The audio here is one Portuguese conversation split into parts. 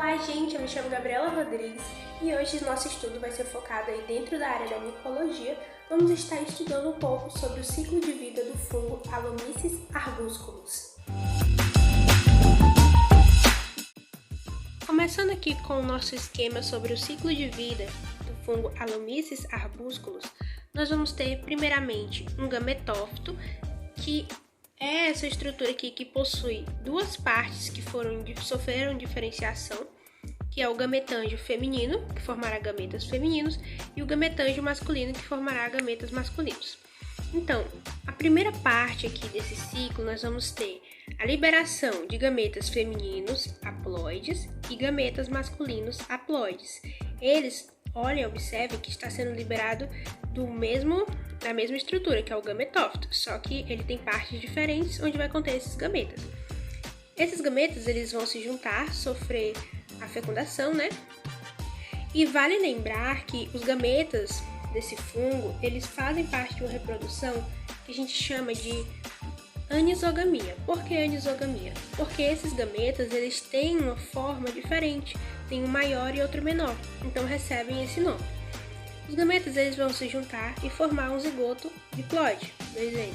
Olá, gente, eu me chamo Gabriela Rodrigues e hoje nosso estudo vai ser focado aí dentro da área da micologia. Vamos estar estudando um pouco sobre o ciclo de vida do fungo Alomyces arbusculus. Começando aqui com o nosso esquema sobre o ciclo de vida do fungo Alomyces arbusculus, nós vamos ter primeiramente um gametófito, que é essa estrutura aqui que possui duas partes que sofreram diferenciação, que é o gametângio feminino, que formará gametas femininos, e o gametângio masculino, que formará gametas masculinos. Então, a primeira parte aqui desse ciclo, nós vamos ter a liberação de gametas femininos haploides e gametas masculinos haploides. Eles, observem que está sendo liberado da mesma estrutura, que é o gametófito, só que ele tem partes diferentes onde vai conter esses gametas. Esses gametas eles vão se juntar, sofrer a fecundação, né? E vale lembrar que os gametas desse fungo, eles fazem parte de uma reprodução que a gente chama de anisogamia. Por que anisogamia? Porque esses gametas, eles têm uma forma diferente, tem um maior e outro menor, então recebem esse nome. Os gametas eles vão se juntar e formar um zigoto diploide, 2N.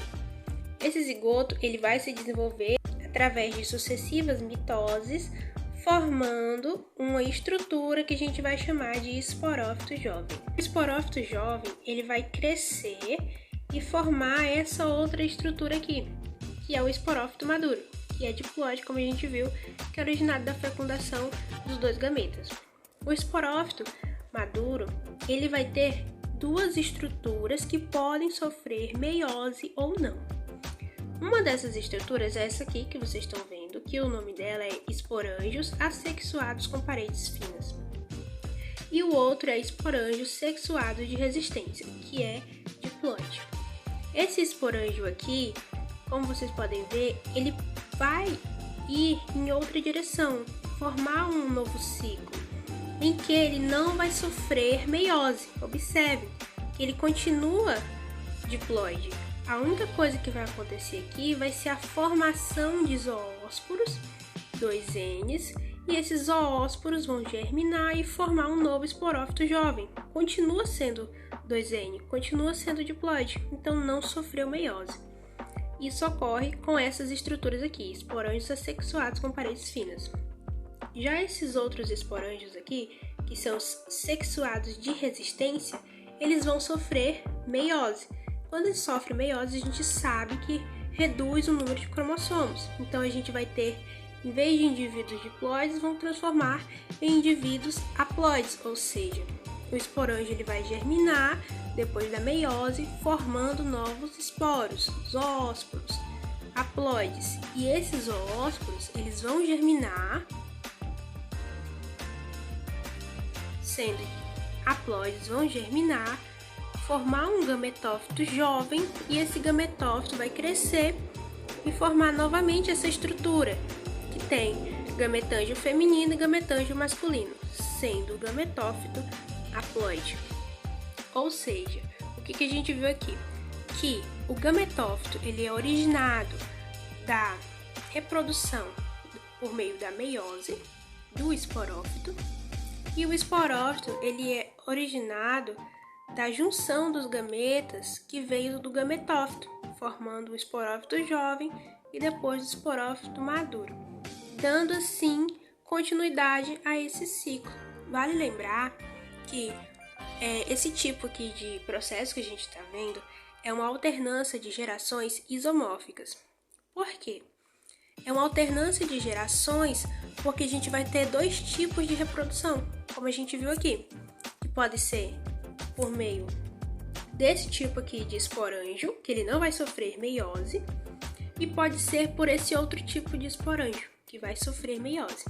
Esse zigoto ele vai se desenvolver através de sucessivas mitoses, formando uma estrutura que a gente vai chamar de esporófito jovem. O esporófito jovem ele vai crescer e formar essa outra estrutura aqui, que é o esporófito maduro, que é diploide, como a gente viu, que é originado da fecundação dos dois gametas. O esporófito maduro, ele vai ter duas estruturas que podem sofrer meiose ou não. Uma dessas estruturas é essa aqui que vocês estão vendo, que o nome dela é esporângios assexuados com paredes finas. E o outro é esporângios sexuados de resistência, que é diploide. Esse esporângio aqui, como vocês podem ver, ele vai ir em outra direção, formar um novo ciclo, em que ele não vai sofrer meiose. Observe que ele continua diploide. A única coisa que vai acontecer aqui vai ser a formação de zoósporos, 2Ns, e esses zoósporos vão germinar e formar um novo esporófito jovem. Continua sendo 2N, continua sendo diploide, então não sofreu meiose. Isso ocorre com essas estruturas aqui, esporângios assexuados com paredes finas. Já esses outros esporângios aqui, que são os sexuados de resistência, eles vão sofrer meiose. Quando eles sofrem meiose, a gente sabe que reduz o número de cromossomos. Então a gente vai ter, em vez de indivíduos diploides, vão transformar em indivíduos haploides, ou seja, o esporângio ele vai germinar depois da meiose, formando novos esporos, zoósporos, haploides. E esses zoósporos, eles vão germinar, sendo haploides, vão germinar, formar um gametófito jovem, e esse gametófito vai crescer e formar novamente essa estrutura, que tem gametângio feminino e gametângio masculino, sendo o gametófito haploide. Ou seja, o que a gente viu aqui? Que o gametófito ele é originado da reprodução por meio da meiose do esporófito, e o esporófito ele é originado da junção dos gametas que veio do gametófito, formando o esporófito jovem e depois o esporófito maduro, dando assim continuidade a esse ciclo. Vale lembrar que esse tipo aqui de processo que a gente está vendo é uma alternância de gerações isomórficas. Por quê? É uma alternância de gerações porque a gente vai ter dois tipos de reprodução, como a gente viu aqui, que pode ser por meio desse tipo aqui de esporângio, que ele não vai sofrer meiose, e pode ser por esse outro tipo de esporângio, que vai sofrer meiose.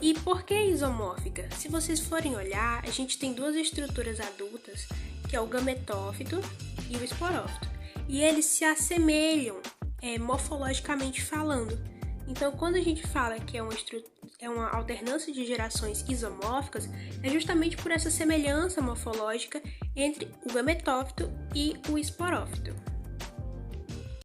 E por que isomórfica? Se vocês forem olhar, a gente tem duas estruturas adultas, que é o gametófito e o esporófito, e eles se assemelham morfologicamente falando. Então, quando a gente fala que é uma alternância de gerações isomórficas, é justamente por essa semelhança morfológica entre o gametófito e o esporófito.